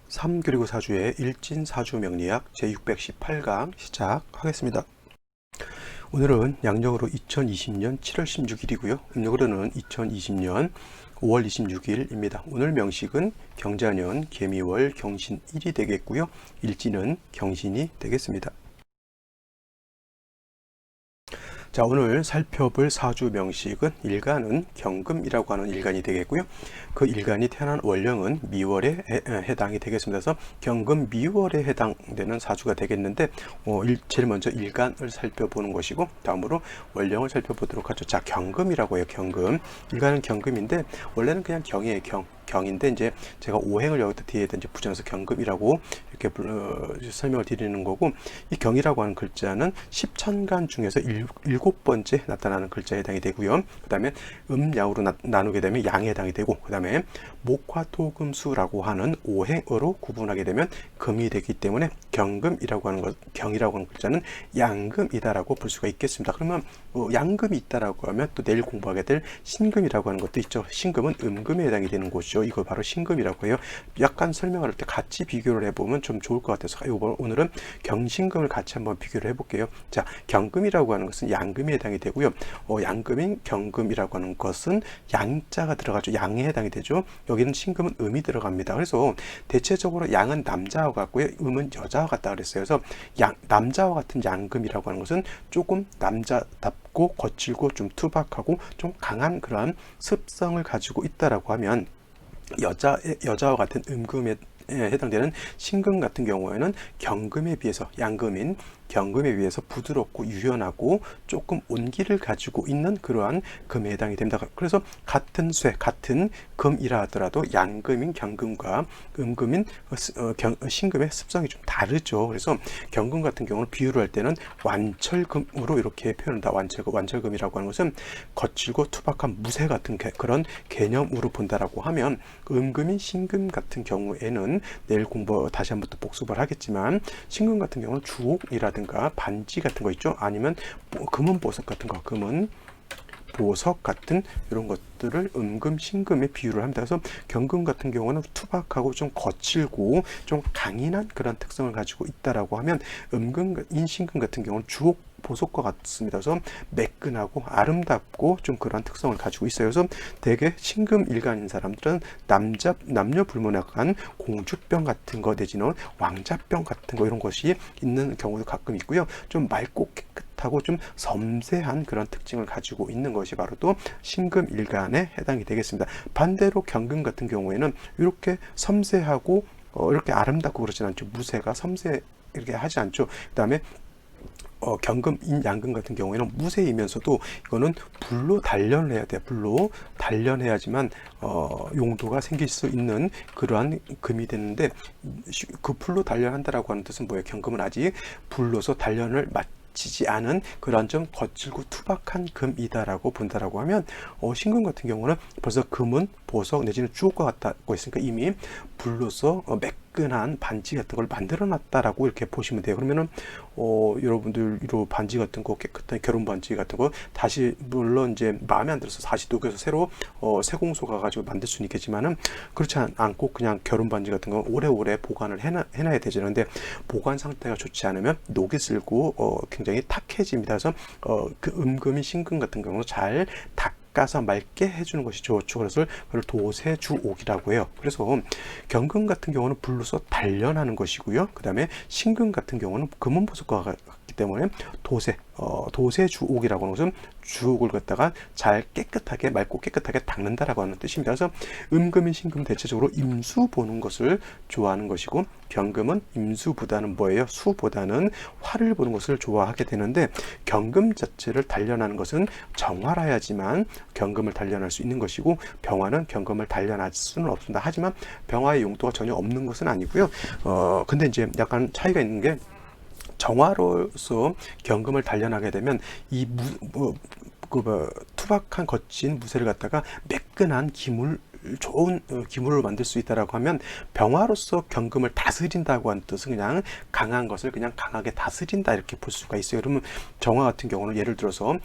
3교리고 사주의 일진사주 명리학 제618강 시작하겠습니다. 오늘은 양력으로 2020년 7월 16일이고요. 음력으로는 2020년 5월 26일입니다. 오늘 명식은 경자년 개미월 경신일이 되겠고요. 일진은 경신이 되겠습니다. 자, 오늘 살펴볼 사주 명식은 일간은 경금이라고 하는 일간이 되겠고요. 그 일간이 태어난 월령은 미월에 해당이 되겠습니다. 그래서 경금 미월에 해당되는 사주가 되겠는데 제일 먼저 일간을 살펴보는 것이고 다음으로 월령을 살펴보도록 하죠. 자, 경금이라고 해요. 경금. 일간은 경금인데 원래는 그냥 경이에요. 경인데 이제 제가 오행을 여기다 뒤에 이제 붙여서 경금이라고 이렇게 설명을 드리는 거고, 이 경이라고 하는 글자는 십천간 중에서 일곱 번째 나타나는 글자에 해당이 되고요. 그 다음에 음야으로 나누게 되면 양에 해당이 되고, 그 다음에 목화토금수라고 하는 오행으로 구분하게 되면 금이 되기 때문에 경금이라고 하는 것, 경이라고 하는 글자는 양금이다라고 볼 수가 있겠습니다. 그러면 양금이 있다라고 하면 또 내일 공부하게 될 신금이라고 하는 것도 있죠. 신금은 음금에 해당이 되는 곳이죠. 이걸 바로 신금이라고 해요. 약간 설명할 때 같이 비교를 해보면 좀 좋을 것 같아서 오늘은 경신금을 같이 한번 비교를 해볼게요. 자, 경금이라고 하는 것은 양금에 해당이 되고요. 양금인 경금이라고 하는 것은 양자가 들어가죠. 양에 해당이 되죠. 여기는 신금은 음이 들어갑니다. 그래서 대체적으로 양은 남자와 같고요. 음은 여자와 같다 그랬어요. 그래서 남자와 같은 양금이라고 하는 것은 조금 남자답고 거칠고 좀 투박하고 좀 강한 그러한 습성을 가지고 있다라고 하면, 여자와 같은 음금에 해당되는 신금 같은 경우에는 경금에 비해서, 양금인 경금에 비해서 부드럽고 유연하고 조금 온기를 가지고 있는 그러한 금에 해당이 됩니다. 그래서 같은 쇠, 같은 금이라 하더라도 양금인 경금과 음금인 신금의 습성이 좀 다르죠. 그래서 경금 같은 경우는 비유를 할 때는 완철금으로 이렇게 표현한다. 완철금이라고 하는 것은 거칠고 투박한 무쇠 같은 그런 개념으로 본다라고 하면, 음금인 신금 같은 경우에는 내일 공부 다시 한번 또 복습을 하겠지만, 신금 같은 경우는 주옥이라든가 반지 같은 거 있죠. 아니면 금은 보석 같은 거, 금은 보석 같은 이런 것들을 음금, 신금에 비유를 합니다. 그래서 경금 같은 경우는 투박하고 좀 거칠고 좀 강인한 그런 특성을 가지고 있다라고 하면, 음금, 인신금 같은 경우는 주옥, 보석과 같습니다. 그래서 매끈하고 아름답고 좀 그런 특성을 가지고 있어요. 그래서 대개 신금 일간인 사람들은 남녀 불문하간 공주병 같은 거 내지는 왕자병 같은 거 이런 것이 있는 경우도 가끔 있고요. 좀 맑고 깨끗하고 좀 섬세한 그런 특징을 가지고 있는 것이 바로 또 신금 일간에 해당이 되겠습니다. 반대로 경금 같은 경우에는 이렇게 섬세하고 이렇게 아름답고 그러진 않죠. 무쇠가 섬세 이렇게 하지 않죠. 그 다음에 경금, 양금 같은 경우에는 무쇠이면서도 이거는 불로 단련을 해야 돼요. 불로 단련해야지만 용도가 생길 수 있는 그러한 금이 되는데, 그 불로 단련한다라고 하는 뜻은 뭐예요? 경금은 아직 불로서 단련을 마치지 않은 그런 좀 거칠고 투박한 금이다라고 본다라고 하면, 신금 같은 경우는 벌써 금은 보석 내지는 주옥과 같다고 했으니까 이미 불로서 매끈한 반지 같은 걸 만들어 놨다라고 이렇게 보시면 돼요. 그러면은 여러분들 이런 반지 같은 거, 깨끗한 결혼 반지 같은 거 다시, 물론 이제 마음에 안 들어서 다시 녹여서 새로 세공소 가가지고 만들 수는 있겠지만은, 그렇지 않고 그냥 결혼 반지 같은 거 오래오래 보관을 해놔야 되죠. 근데 보관 상태가 좋지 않으면 녹이 슬고 굉장히 탁해집니다. 그래서 그 음금인 신금 같은 경우는 잘 닦아서 맑게 해주는 것이 좋죠. 그래서 그걸 도세주옥이라고 해요. 그래서 경금 같은 경우는 불로서 단련하는 것이고요. 그 다음에 신금 같은 경우는 금은보석과 같기 때문에 도세주옥이라고 하는 것은 주옥을 갖다가 잘 깨끗하게, 맑고 깨끗하게 닦는다라고 하는 뜻입니다. 그래서 음금인 신금 대체적으로 임수 보는 것을 좋아하는 것이고, 경금은 임수보다는 뭐예요? 수보다는 화를 보는 것을 좋아하게 되는데, 경금 자체를 단련하는 것은 정화라야지만 경금을 단련할 수 있는 것이고, 병화는 경금을 단련할 수는 없습니다. 하지만 병화의 용도가 전혀 없는 것은 아니고요. 근데 이제 약간 차이가 있는 게, 정화로서 경금을 단련하게 되면 투박한 거친 무쇠를 갖다가 매끈한 기물 좋은 기물을 만들 수 있다라고 하면 병화로서 경금을 다스린다고 하는 뜻은 그냥 강한 것을 그냥 강하게 다스린다 이렇게 볼 수가 있어요. 그러면 정화 같은 경우는 예를 들어서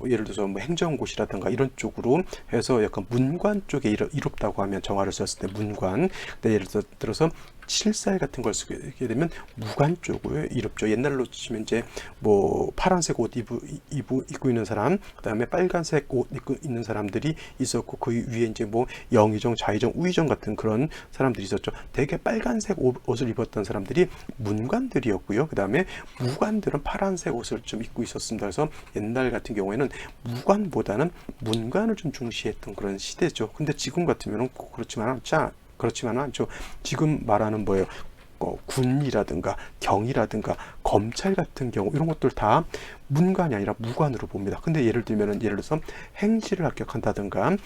예를 들어서 뭐 행정고시라든가 이런 쪽으로 해서 약간 문관 쪽에 이롭다고 하면 정화를 썼을 때 문관. 근데 예를 들어서 칠살 같은 걸 쓰게 되면 무관 쪽으로 이롭죠. 옛날로 치면 이제 뭐 파란색 옷 입고 있는 사람, 그다음에 빨간색 옷 입고 있는 사람들이 있었고 그 위에 이제 뭐 영의정, 좌의정, 우의정 같은 그런 사람들이 있었죠. 되게 빨간색 옷을 입었던 사람들이 문관들이었고요. 그다음에 무관들은 파란색 옷을 좀 입고 있었습니다. 그래서 옛날 같은 경우에는 무관보다는 문관을 좀 중시했던 그런 시대죠. 근데 지금 같으면은 그렇지만 않죠. 지금 말하는 뭐예요? 군이라든가 경이라든가 검찰 같은 경우 이런 것들 다 문관이 아니라 무관으로 봅니다. 근데 예를 들어서 행시를 합격한다든가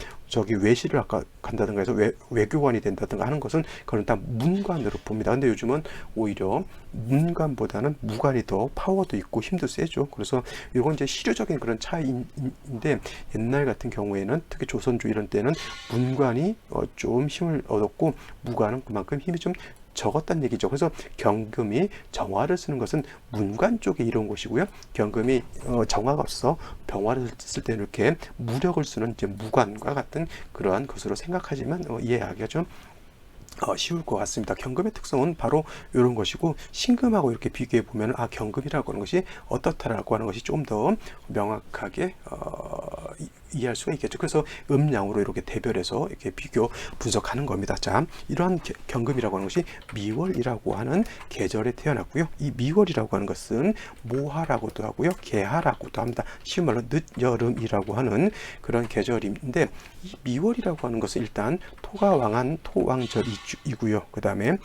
외시를 합격한다든가 해서 외교관이 된다든가 하는 것은 그건 다 문관으로 봅니다. 근데 요즘은 오히려 문관보다는 무관이 더 파워도 있고 힘도 세죠. 그래서 이건 이제 시류적인 그런 차이인데 옛날 같은 경우에는 특히 조선조 이런 때는 문관이 좀 힘을 얻었고 무관은 그만큼 힘이 좀 적었다는 얘기죠. 그래서 경금이 정화를 쓰는 것은 문관 쪽에 이런 것이고요. 경금이 정화가 없어 병화를 쓸 때는 이렇게 무력을 쓰는 이제 무관과 같은 그러한 것으로 생각하지만 이해하기가 좀 쉬울 것 같습니다. 경금의 특성은 바로 이런 것이고 신금하고 이렇게 비교해 보면 경금이라고 하는 것이 어떻다라고 하는 것이 좀 더 명확하게 이해할 수가 있겠죠. 그래서 음양으로 이렇게 대별해서 이렇게 비교 분석하는 겁니다. 자, 이러한 경금이라고 하는 것이 미월이라고 하는 계절에 태어났고요. 이 미월이라고 하는 것은 모하라고도 하고요, 개하라고도 합니다. 쉬운 말로 늦여름이라고 하는 그런 계절인데 이 미월이라고 하는 것은 일단 토가 왕한 토왕절이고요. 그 다음에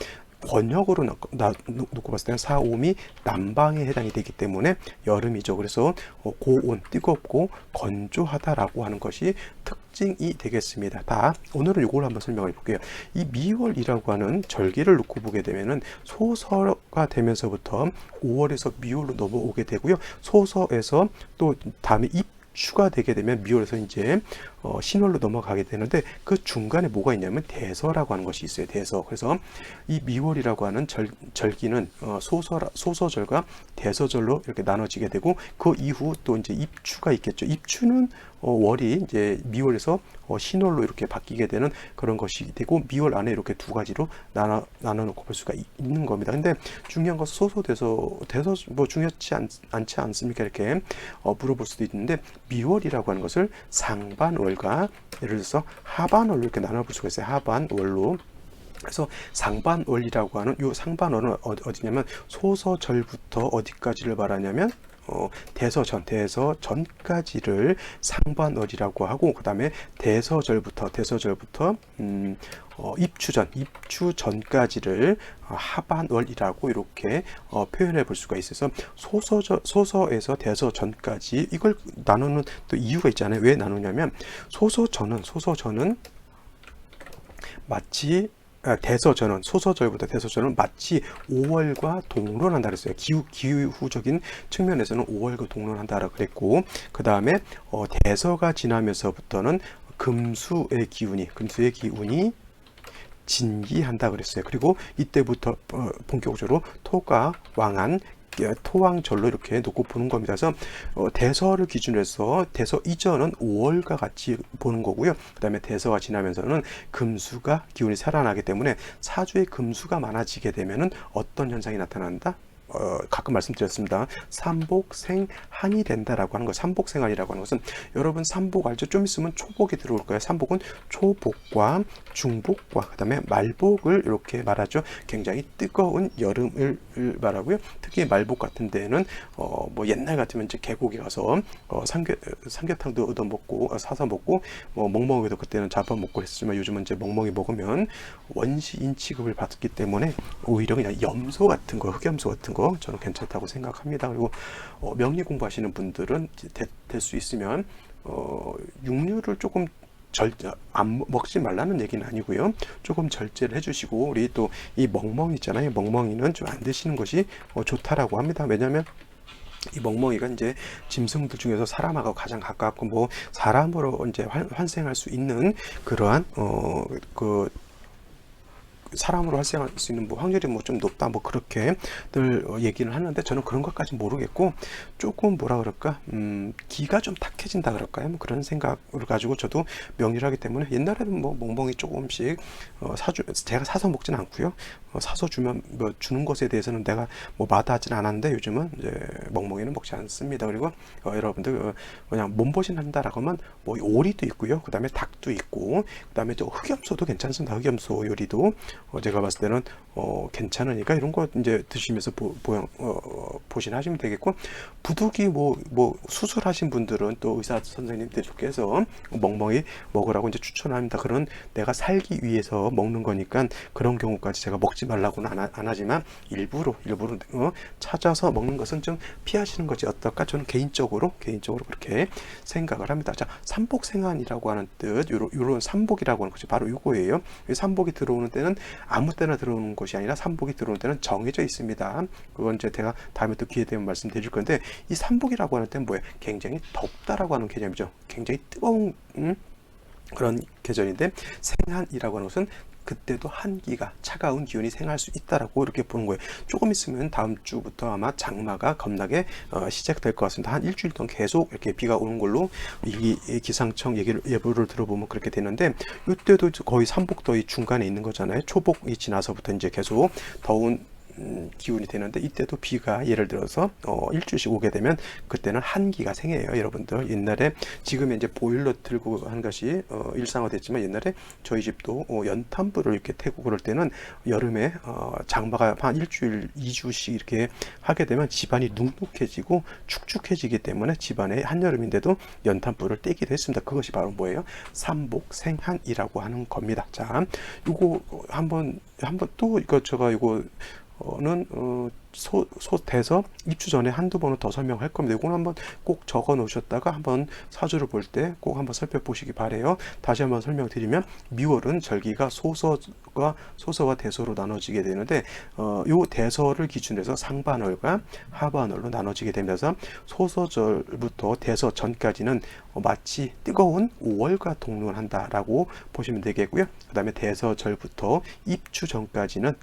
권역으로 놓고 봤을 때는 사오미 남방에 해당이 되기 때문에 여름이죠. 그래서 고온, 뜨겁고 건조하다라고 하는 것이 특징이 되겠습니다. 오늘은 이걸 한번 설명해 볼게요. 이 미월이라고 하는 절기를 놓고 보게 되면은 소서가 되면서부터 5월에서 미월로 넘어오게 되고요. 소서에서 또 다음에 입추가 되게 되면 미월에서 이제 신월로 넘어가게 되는데 그 중간에 뭐가 있냐면 대서라고 하는 것이 있어요. 대서. 그래서 이 미월이라고 하는 절기는 소서절과 대서절로 이렇게 나눠지게 되고 그 이후 또 이제 입추가 있겠죠. 입추는 월이 이제 미월에서 신월로 이렇게 바뀌게 되는 그런 것이 되고 미월 안에 이렇게 두 가지로 나눠 놓고 볼 수가 있는 겁니다. 근데 중요한 것은 소서 대서 뭐 중요치 않지 않습니까? 이렇게 물어볼 수도 있는데 미월이라고 하는 것을 상반월과 예를 들어서 하반월로 이렇게 나눠볼 수가 있어요. 하반월로. 그래서 상반월이라고 하는 이 상반월은 어디냐면 소서절부터 어디까지를 말하냐면 대서전까지를 상반월이라고 하고 그 다음에 대서절부터 입추전까지를 하반월이라고 이렇게 표현해 볼 수가 있어서 소서에서 대서전까지 이걸 나누는 또 이유가 있잖아요. 왜 나누냐면 소서전은 마치 소서절부터 대서절은 마치 5월과 동론한다 그랬어요. 기후적인 측면에서는 5월과 동론한다라고 그랬고 그 다음에 대서가 지나면서부터는 금수의 기운이 진기한다 그랬어요. 그리고 이때부터 본격적으로 토가 왕한 토왕절로 이렇게 놓고 보는 겁니다. 그래서 대서를 기준으로 해서 대서 이전은 5월과 같이 보는 거고요. 그 다음에 대서가 지나면서는 금수가 기운이 살아나기 때문에 사주에 금수가 많아지게 되면은 어떤 현상이 나타난다? 가끔 말씀드렸습니다. 삼복생한이 된다라고 하는 거. 삼복생한이라고 하는 것은 여러분 삼복 알죠? 좀 있으면 초복이 들어올 거예요. 삼복은 초복과 중복과 그다음에 말복을 이렇게 말하죠. 굉장히 뜨거운 여름을 말하고요. 특히 말복 같은 데는 뭐 옛날 같으면 이제 계곡에 가서 삼계탕도 얻어 먹고 사서 먹고 뭐 멍멍이도 그때는 잡아 먹고 했지만 요즘은 이제 멍멍이 먹으면 원시인 취급을 받기 때문에 오히려 그냥 염소 같은 거, 흑염소 같은 거 저는 괜찮다고 생각합니다. 그리고 명리 공부하시는 분들은 될 수 있으면 육류를 조금 먹지 말라는 얘기는 아니고요. 조금 절제를 해주시고 우리 또 이 멍멍이 있잖아요. 멍멍이는 좀 안 드시는 것이 좋다라고 합니다. 왜냐하면 이 멍멍이가 이제 짐승들 중에서 사람하고 가장 가깝고 뭐 사람으로 이제 환생할 수 있는 그러한 그 사람으로 활성할 수 있는 뭐 확률이 뭐 좀 높다 뭐 그렇게들 얘기를 하는데 저는 그런 것까지 모르겠고 조금 뭐라 그럴까 기가 좀 탁해진다 그럴까요? 뭐 그런 생각을 가지고 저도 명리를 하기 때문에 옛날에는 뭐 멍멍이 조금씩 제가 사서 먹진 않고요. 사서 주면 뭐 주는 것에 대해서는 내가 뭐 마다하진 않았는데 요즘은 이제 멍멍이는 먹지 않습니다. 그리고 여러분들 그냥 몸보신 한다라고 하면 뭐 오리도 있고요. 그다음에 닭도 있고 그다음에 또 흑염소도 괜찮습니다. 흑염소 요리도 제가 봤을 때는 괜찮으니까 이런 거 이제 드시면서 보신하시면 되겠고 부득이 뭐 수술하신 분들은 또 의사 선생님들께서 멍멍이 먹으라고 이제 추천합니다. 그런 내가 살기 위해서 먹는 거니까 그런 경우까지 제가 먹지 말라고는 안 하지만 일부러 찾아서 먹는 것은 좀 피하시는 것이 어떨까 저는 개인적으로 그렇게 생각을 합니다. 자, 삼복생한이라고 하는 뜻 요런 삼복이라고 하는 것이 바로 이거예요. 삼복이 들어오는 때는 아무 때나 들어오는 것이 아니라 삼복이 들어오는 때는 정해져 있습니다. 그건 이제 제가 다음에 또 기회 되면 말씀드릴 건데 이 삼복이라고 하는 때는 뭐예요? 굉장히 덥다라고 하는 개념이죠. 굉장히 뜨거운 그런 계절인데 생한이라고 하는 것은 그때도 한기가 차가운 기운이 생할 수 있다라고 이렇게 보는 거예요. 조금 있으면 다음 주부터 아마 장마가 겁나게 시작될 것 같습니다. 한 일주일 동안 계속 이렇게 비가 오는 걸로 이 기상청 예보를 들어보면 그렇게 되는데 이때도 거의 삼복더위 중간에 있는 거잖아요. 초복이 지나서부터 이제 계속 더운 기운이 되는데 이때도 비가 예를 들어서 일주일씩 오게 되면 그때는 한기가 생겨요. 여러분들 옛날에 지금 이제 보일러 들고 한 것이 일상화됐지만 옛날에 저희 집도 연탄불을 이렇게 태고 그럴 때는 여름에 장마가 한 일주일 2주씩 이렇게 하게 되면 집안이 눅눅해지고 축축해지기 때문에 집안에 한여름인데도 연탄불을 떼기도 했습니다. 그것이 바로 뭐예요? 삼복생한이라고 하는 겁니다. 자, 이거 한번 또 이거 제가 는 돼서 입주 전에 한두 번은 더 설명할 겁니다. 이거는 한번 꼭 적어 놓으셨다가 한번 사주를 볼 때 꼭 한번 살펴보시기 바래요. 다시 한번 설명드리면 미월은 절기가 소서와 대서로 나눠지게 되는데 요 대서를 기준으로 해서 상반월과 하반월로 나눠지게 되면서 소서절부터 대서 전까지는 마치 뜨거운 5월과 동론한다라고 보시면 되겠고요. 그 다음에 대서절부터 입주 전까지는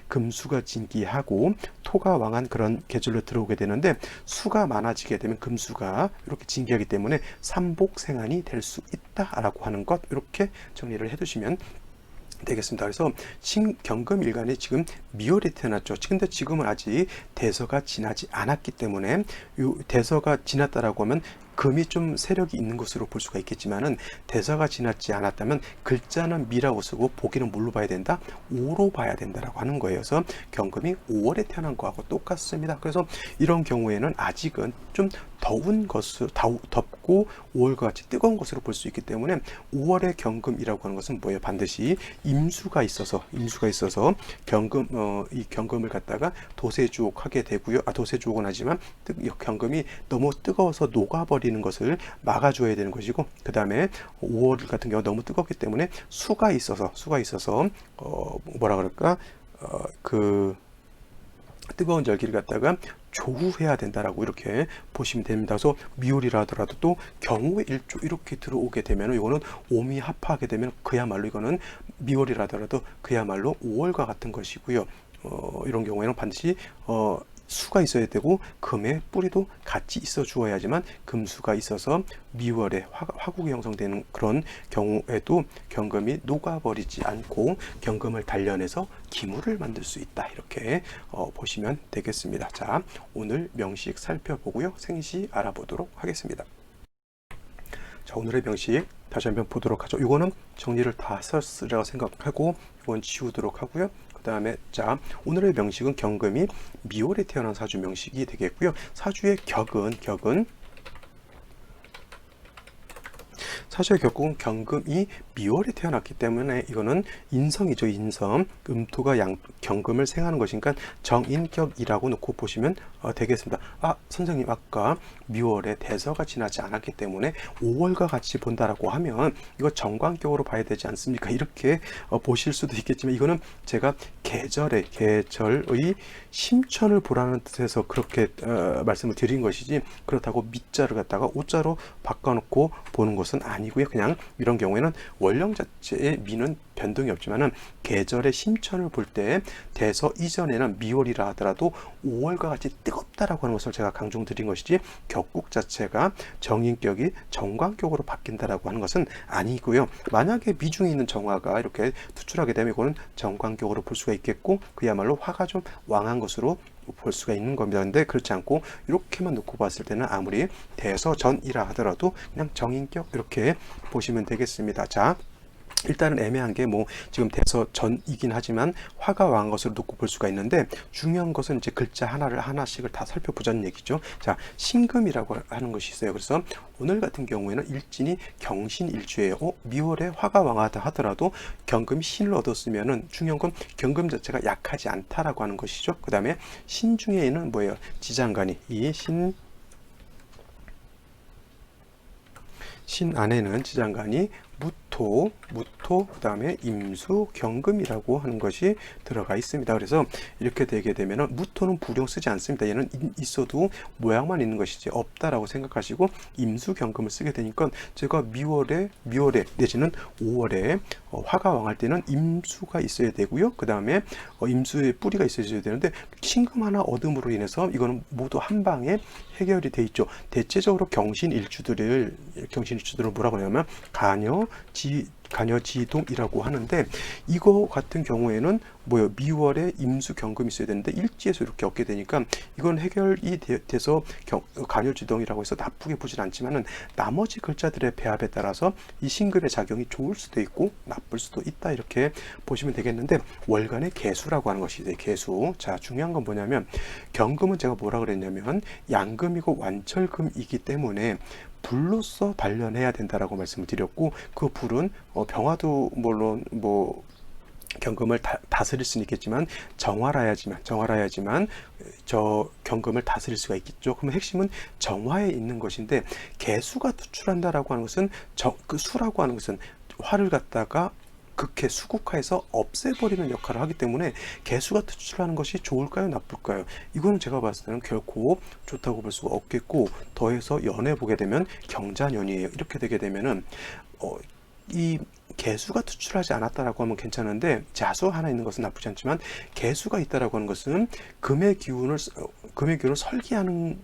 금수가 진기하고 토가 왕한 그런 계절로 들어오게 되는데 수가 많아지게 되면 금수가 이렇게 진기하기 때문에 삼복생한이 될 수 있다라고 하는 것 이렇게 정리를 해두시면 되겠습니다. 그래서 경금일간이 지금 미월에 태어났죠. 근데 지금은 아직 대서가 지나지 않았기 때문에 이 대서가 지났다라고 하면 금이 좀 세력이 있는 것으로 볼 수가 있겠지만은 대서가 지났지 않았다면 글자는 미라고 쓰고 보기는 뭘로 봐야 된다? 오로 봐야 된다라고 하는 거예요. 그래서 경금이 5월에 태어난 거하고 똑같습니다. 그래서 이런 경우에는 아직은 좀 더운 것을 덥고 5월과 같이 뜨거운 것으로 볼 수 있기 때문에 5월의 경금이라고 하는 것은 뭐예요? 반드시 임수가 있어서 이 경금을 갖다가 도세주옥하게 되고요. 도세주옥은 하지만 경금이 너무 뜨거워서 녹아버리는 것을 막아줘야 되는 것이고 그 다음에 5월 같은 경우 너무 뜨겁기 때문에 수가 있어서 뭐라 그럴까 그 뜨거운 절기를 갖다가 조후해야 된다라고 이렇게 보시면 됩니다. 그래서 미월이라 하더라도 또 경우의 일조 이렇게 들어오게 되면 이거는 오미합하게 되면 그야말로 이거는 미월이라 하더라도 그야말로 5월과 같은 것이고요. 이런 경우에는 반드시 수가 있어야 되고 금의 뿌리도 같이 있어 주어야지만 금수가 있어서 미월에 화국이 형성되는 그런 경우에도 경금이 녹아버리지 않고 경금을 단련해서 기물을 만들 수 있다 이렇게 보시면 되겠습니다. 자, 오늘 명식 살펴보고요. 생시 알아보도록 하겠습니다. 자, 오늘의 명식 다시 한번 보도록 하죠. 이거는 정리를 다 썼으리라고 생각하고 이건 지우도록 하고요. 그 다음에 자, 오늘의 명식은 경금이 미월에 태어난 사주 명식이 되겠고요. 사주의 격은 사주의 격은 경금이 미월에 태어났기 때문에 이거는 인성이죠. 인성. 음토가 경금을 생하는 것이니까 정인격이라고 놓고 보시면 되겠습니다. 선생님 아까 미월에 대서가 지나지 않았기 때문에 5월과 같이 본다라고 하면 이거 정관격으로 봐야 되지 않습니까? 이렇게 보실 수도 있겠지만 이거는 제가 계절의 심천을 보라는 뜻에서 그렇게 말씀을 드린 것이지, 그렇다고 미자를 갖다가 오자로 바꿔놓고 보는 것은 아니고요. 그냥 이런 경우에는 원령 자체의 미는 변동이 없지만은 계절의 심천을 볼 때 대서 이전에는 미월이라 하더라도 5월과 같이 뜨겁다라고 하는 것을 제가 강조드린 것이지, 격국 자체가 정인격이 정관격으로 바뀐다라고 하는 것은 아니고요. 만약에 미중에 있는 정화가 이렇게 투출하게 되면 이거는 정관격으로 볼 수가 있겠고, 그야말로 화가 좀 왕한 것으로 볼 수가 있는 겁니다. 근데 그렇지 않고 이렇게만 놓고 봤을 때는 아무리 대서전이라 하더라도 그냥 정인격 이렇게 보시면 되겠습니다. 자, 일단은 애매한 게 뭐 지금 대서전이긴 하지만 화가 왕한 것으로 놓고 볼 수가 있는데, 중요한 것은 이제 글자 하나를 하나씩을 다 살펴보자는 얘기죠. 자, 신금이라고 하는 것이 있어요. 그래서 오늘 같은 경우에는 일진이 경신일주예요. 미월에 화가 왕하다 하더라도 경금이 신을 얻었으면은 중요한 건 경금 자체가 약하지 않다라고 하는 것이죠. 그 다음에 신중에는 뭐예요? 지장간이 이 신 안에는 지장간이 무토, 그 다음에 임수, 경금이라고 하는 것이 들어가 있습니다. 그래서 이렇게 되게 되면은 무토는 부령 쓰지 않습니다. 얘는 있어도 모양만 있는 것이지 없다라고 생각하시고 임수, 경금을 쓰게 되니까, 제가 미월에 내지는 5월에 화가 왕할 때는 임수가 있어야 되고요. 그 다음에 임수의 뿌리가 있어야 되는데, 신금 하나 얻음으로 인해서 이거는 모두 한 방에 해결이 돼 있죠. 대체적으로 경신일주들을 뭐라고 하냐면 간여지동이라고 하는데, 이거 같은 경우에는 뭐요? 미월에 임수 경금이 있어야 되는데 일지에서 이렇게 얻게 되니까 이건 해결이 돼서 간여지동이라고 해서 나쁘게 보진 않지만은, 나머지 글자들의 배합에 따라서 이 신금의 작용이 좋을 수도 있고 나쁠 수도 있다, 이렇게 보시면 되겠는데, 월간의 개수라고 하는 것이 이제 개수. 자, 중요한 건 뭐냐면, 경금은 제가 뭐라 그랬냐면 양금이고 완철금이기 때문에 불로서 단련해야 된다라고 말씀을 드렸고, 그 불은 병화도 물론 뭐 경금을 다스릴 수는 있겠지만 정화라야지만 저 경금을 다스릴 수가 있겠죠. 그러면 핵심은 정화에 있는 것인데, 개수가 투출한다라고 하는 것은 그 수라고 하는 것은 화를 갖다가 극해 수국화해서 없애버리는 역할을 하기 때문에 개수가 투출하는 것이 좋을까요, 나쁠까요? 이거는 제가 봤을 때는 결코 좋다고 볼 수가 없겠고, 더해서 연해 보게 되면 경자년이에요. 이렇게 되게 되면은 이 개수가 투출하지 않았다라고 하면 괜찮은데, 자수 하나 있는 것은 나쁘지 않지만 개수가 있다라고 하는 것은 금의 기운을 설계하는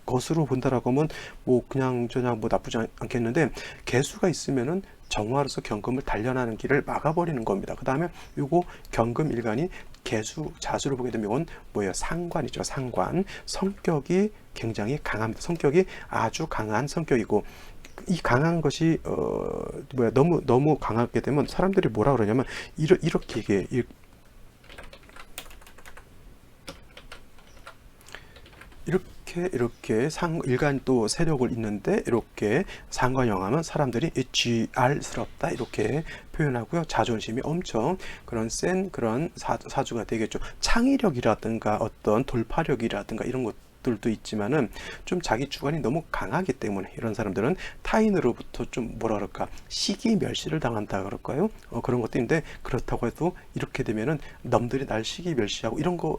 것으로 본다라고 하면 뭐 그냥 뭐 나쁘지 않겠는데, 개수가 있으면은 정화로서 경금을 단련하는 길을 막아버리는 겁니다. 그 다음에 요거 경금 일간이 개수 자수를 보게 되면 이건 뭐예요? 상관이죠. 상관. 성격이 굉장히 강합니다. 성격이 아주 강한 성격이고, 이 강한 것이 너무 강하게 되면 사람들이 뭐라 그러냐면 이렇게 얘기해. 이렇게 일간 또 세력을 있는데 이렇게 상관형하면 사람들이 GR스럽다 이렇게 표현하고요. 자존심이 엄청 센 그런 사주가 되겠죠. 창의력이라든가 어떤 돌파력이라든가 이런 것들도 있지만은 좀 자기 주관이 너무 강하기 때문에 이런 사람들은 타인으로부터 좀 뭐라 그럴까, 시기 멸시를 당한다 그럴까요? 그런 것도 있는데, 그렇다고 해도 이렇게 되면은 남들이 날 시기 멸시하고 이런 거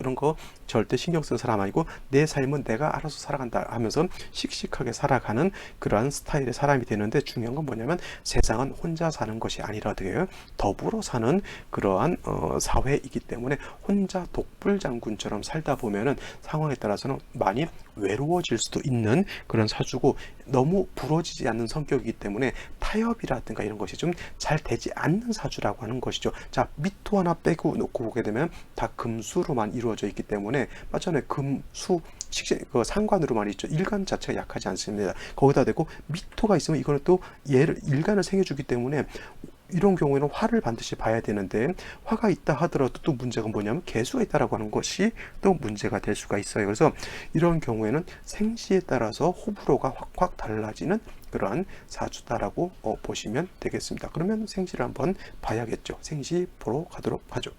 절대 신경 쓰는 사람 아니고, 내 삶은 내가 알아서 살아간다 하면서 씩씩하게 살아가는 그러한 스타일의 사람이 되는데, 중요한 건 뭐냐면 세상은 혼자 사는 것이 아니라 되게 더불어 사는 그러한 사회이기 때문에 혼자 독불장군처럼 살다 보면은 상황에 따라서는 많이 외로워질 수도 있는 그런 사주고, 너무 부러지지 않는 성격이기 때문에 타협이라든가 이런 것이 좀 잘 되지 않는 사주라고 하는 것이죠. 자, 미토 하나 빼고 놓고 보게 되면 다 금수로만 이루어져 있기 때문에, 맞잖아요. 금수 상관으로만 있죠. 일간 자체가 약하지 않습니다. 거기다 대고 미토가 있으면 이거는 또 일간을 생겨주기 때문에 이런 경우에는 화를 반드시 봐야 되는데, 화가 있다 하더라도 또 문제가 뭐냐면 개수가 있다라고 하는 것이 또 문제가 될 수가 있어요. 그래서 이런 경우에는 생시에 따라서 호불호가 확 달라지는 그러한 사주다라고 보시면 되겠습니다. 그러면 생시를 한번 봐야겠죠. 생시 보러 가도록 하죠.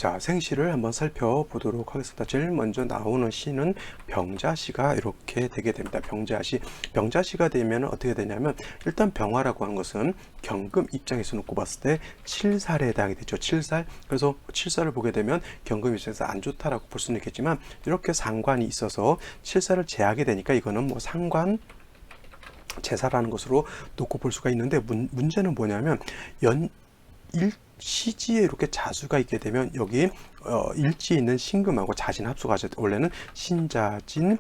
자, 생시를 한번 살펴보도록 하겠습니다. 제일 먼저 나오는 시는 병자시가 이렇게 되게 됩니다. 병자시. 병자시가 되면 어떻게 되냐면, 일단 병화라고 하는 것은 경금 입장에서 놓고 봤을 때 7살에 해당이 되죠. 7살. 그래서 7살을 보게 되면 경금 입장에서 안 좋다라고 볼 수는 있겠지만, 이렇게 상관이 있어서 7살을 제하게 되니까 이거는 뭐 상관, 제사라는 것으로 놓고 볼 수가 있는데, 문제는 뭐냐면 시지에 이렇게 자수가 있게 되면 여기 일지에 있는 신금하고 자진 합수가 원래는 신자진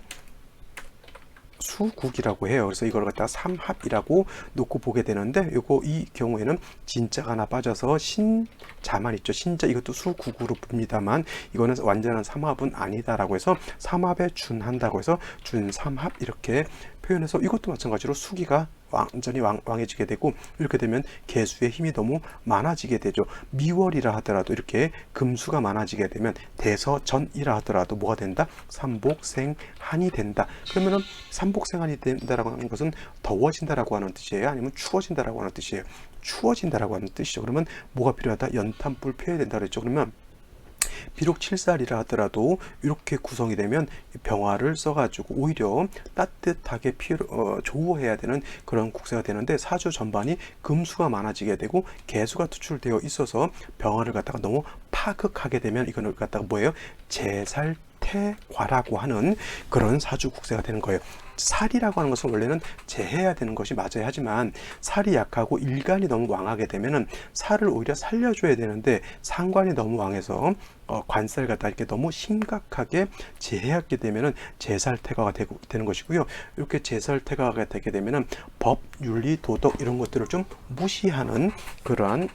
수국이라고 해요. 그래서 이걸 갖다가 삼합이라고 놓고 보게 되는데, 이 경우에는 진자가 하나 빠져서 신자만 있죠. 신자, 이것도 수국으로 봅니다만 이거는 완전한 삼합은 아니다라고 해서 삼합에 준한다고 해서 준삼합 이렇게 표현해서, 이것도 마찬가지로 수기가 완전히 왕해지게 되고, 이렇게 되면 개수의 힘이 너무 많아지게 되죠. 미월이라 하더라도 이렇게 금수가 많아지게 되면, 대서전이라 하더라도 뭐가 된다? 삼복생한이 된다. 그러면은 삼복생한이 된다라고 하는 것은 더워진다라고 하는 뜻이에요? 아니면 추워진다라고 하는 뜻이에요? 추워진다라고 하는 뜻이죠. 그러면 뭐가 필요하다? 연탄불 펴야 된다 그랬죠. 그러면 비록 7살이라 하더라도 이렇게 구성이 되면 병화를 써가지고 오히려 따뜻하게 조우해야 되는 그런 국세가 되는데, 사주 전반이 금수가 많아지게 되고 개수가 투출되어 있어서 병화를 갖다가 너무 파극하게 되면 이거를 갖다가 뭐예요? 제살태과라고 하는 그런 사주 국세가 되는 거예요. 살이라고 하는 것은 원래는 제해야 되는 것이 맞아야 하지만, 살이 약하고 일간이 너무 왕하게 되면은 살을 오히려 살려줘야 되는데, 상관이 너무 왕해서 관살 갖다 이렇게 너무 심각하게 제해하게 되면은 제살태가가 되는 것이고요. 이렇게 제살태가가 되게 되면은 법, 윤리, 도덕 이런 것들을 좀 무시하는 그러한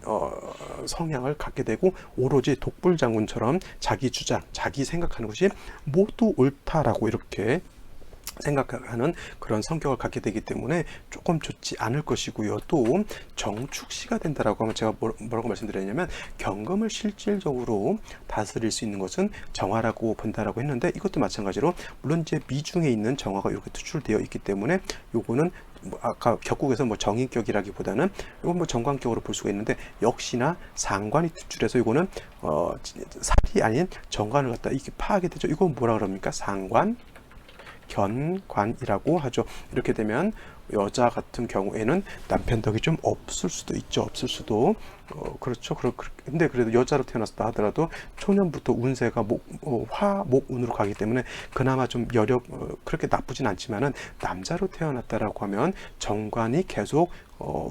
성향을 갖게 되고, 오로지 독불장군처럼 자기 주장, 자기 생각하는 것이 모두 옳다라고 이렇게 생각하는 그런 성격을 갖게 되기 때문에 조금 좋지 않을 것이고요. 또 정축시가 된다라고 하면 제가 뭐라고 말씀드렸냐면, 경금을 실질적으로 다스릴 수 있는 것은 정화라고 본다라고 했는데, 이것도 마찬가지로 물론 이제 미중에 있는 정화가 이렇게 투출되어 있기 때문에 요거는 아까 격국에서 정인격이라기보다는 이건 정관격으로 볼 수가 있는데, 역시나 상관이 투출해서 이거는 살이 아닌 정관을 갖다 이렇게 파하게 되죠. 이건 뭐라 그럽니까? 상관 견관이라고 하죠. 이렇게 되면 여자 같은 경우에는 남편 덕이 좀 없을 수도 있죠. 없을 수도. 그렇죠. 근데 그래도 여자로 태어났다 하더라도 초년부터 운세가 화목운으로 가기 때문에 그나마 좀 그렇게 나쁘진 않지만은, 남자로 태어났다라고 하면 정관이 계속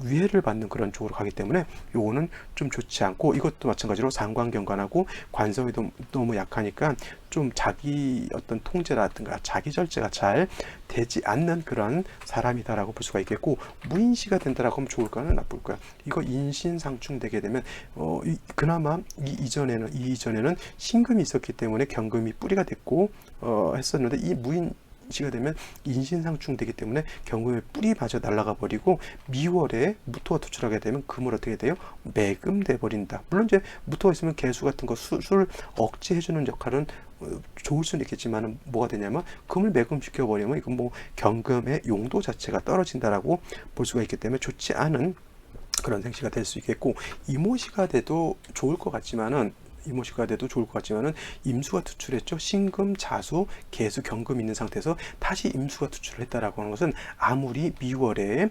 위해를 받는 그런 쪽으로 가기 때문에 요거는 좀 좋지 않고, 이것도 마찬가지로 상관경관하고 관성이 너무 약하니까 좀 자기 어떤 통제라든가 자기 절제가 잘 되지 않는 그런 사람이다라고 볼 수가 있겠고, 무인시가 된다라고 하면 좋을까요? 나쁠까요? 이거 인신상충 되게 되면 그나마 이전에는 신금이 있었기 때문에 경금이 뿌리가 됐고 했었는데, 이 무인시가 되면 인신상충 되기 때문에 경금의 뿌리마저 날아가 버리고, 미월에 무토가 투출하게 되면 금을 어떻게 돼요? 매금돼 버린다. 물론 이제 무토가 있으면 개수 같은 거 수를 억제해주는 역할은 좋을 수는 있겠지만, 뭐가 되냐면 금을 매금시켜 버리면 이건 뭐 경금의 용도 자체가 떨어진다라고 볼 수가 있기 때문에 좋지 않은 그런 생시가 될 수 있겠고, 이모시가 돼도 좋을 것 같지만은 임수가 투출했죠. 신금, 자수, 개수, 경금 있는 상태에서 다시 임수가 투출을 했다라고 하는 것은, 아무리 미월에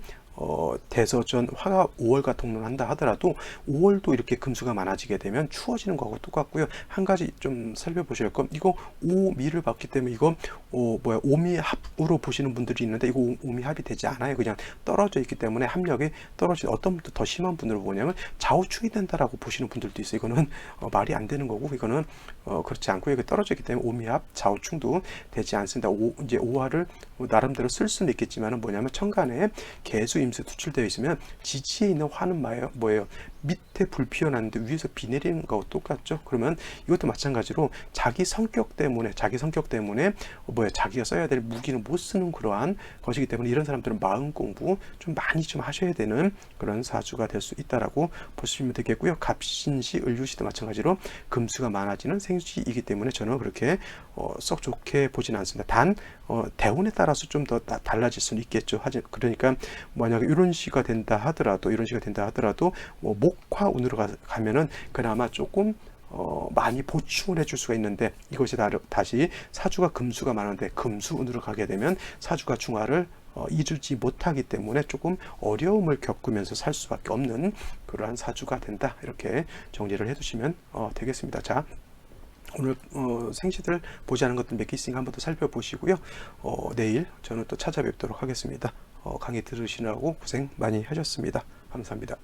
대서전 화가 5월과 동론한다 하더라도 5월도 이렇게 금수가 많아지게 되면 추워지는 거하고 똑같고요. 한 가지 좀 살펴보실 건, 이거 오미를 봤기 때문에 이거 오미합으로 보시는 분들이 있는데, 이거 오미합이 되지 않아요. 그냥 떨어져 있기 때문에 합력이 떨어지, 어떤 분들 더 심한 분들을 보냐면 좌우충이 된다라고 보시는 분들도 있어요. 이거는 말이 안 되는 거고, 이거는 그렇지 않고, 이게 떨어져 있기 때문에 오미합, 좌우충도 되지 않습니다. 이제 오화를 나름대로 쓸 수는 있겠지만은 뭐냐면, 천간에 개수, 임수 투출되어 있으면 지지에 있는 화는 뭐예요? 밑에 불 피어났는데 위에서 비 내리는 거하고 똑같죠. 그러면 이것도 마찬가지로 자기 성격 때문에 자기가 써야 될 무기는 못 쓰는 그러한 것이기 때문에, 이런 사람들은 마음 공부 좀 많이 좀 하셔야 되는 그런 사주가 될 수 있다라고 보시면 되겠고요. 갑신시, 을유시도 마찬가지로 금수가 많아지는 생시이기 때문에 저는 그렇게 썩 좋게 보지는 않습니다. 단 대운에 따라서 좀 더 달라질 수는 있겠죠. 그러니까 만약에 이런 시가 된다 하더라도 목화운으로 가면은 그나마 조금 많이 보충을 해줄 수가 있는데, 이것이 다시 사주가 금수가 많은데 금수운으로 가게 되면 사주가 중화를 이루지 못하기 때문에 조금 어려움을 겪으면서 살 수밖에 없는 그러한 사주가 된다. 이렇게 정리를 해두시면 되겠습니다. 자, 오늘 생시들 보지 않은 것들 몇 개 있으니까 한번 더 살펴보시고요. 내일 저는 또 찾아뵙도록 하겠습니다. 강의 들으시느라고 고생 많이 하셨습니다. 감사합니다.